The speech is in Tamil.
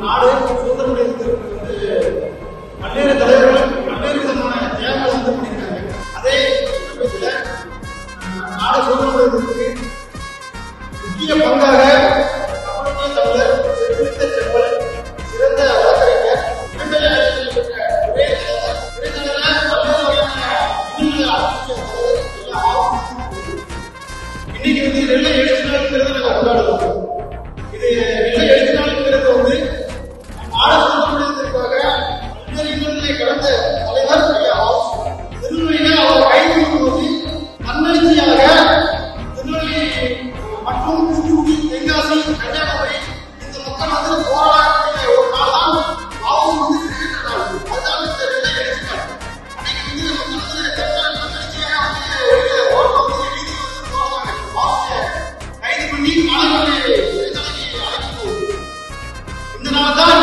நாடு சுதந்திரம் வந்து பல்வேறு தலைவர்கள் பல்வேறு விதமான தியாகங்கள் வந்து பண்ணியிருக்காங்க. அதே சமயத்தில் நாடு சுதந்திரத்துக்கு முக்கிய பங்காக தமிழக தமிழர் செழித்த செல்வல் சிறந்த வழக்கறிஞர் இன்னைக்கு வந்து நெல்லை எழுச்சி நாளுங்கிறது நாங்கள் கொண்டாடுவோம். இது நெல்லை எழுச்சி நாளுங்கிறது வந்து நாடு சுதந்திரத்திற்காக பல்வேறு இன்னல்களை கடந்த தலைவர் திருநெல்வேலியில அவர் கைது போது தன்னெழுச்சியாக திருநெல்வேலி மற்றும் தூத்துக்குடி, தென்காசி, கன்னியாகுமரி இந்த மக்கள் வந்து போராடக்கூடிய ஒரு நாள் தான் அவங்க வந்து இருக்கின்ற நாள். அதுதான் இந்த நெல்லை எழுச்சி நாள். அன்னைக்கு வந்து மக்கள் வந்து தன்னெழுச்சியாக வந்து ஓட்டம் வந்து வீதி வந்து போராடுறாங்க. கைது பண்ணி நாளைக்கு இந்த நாள் தான்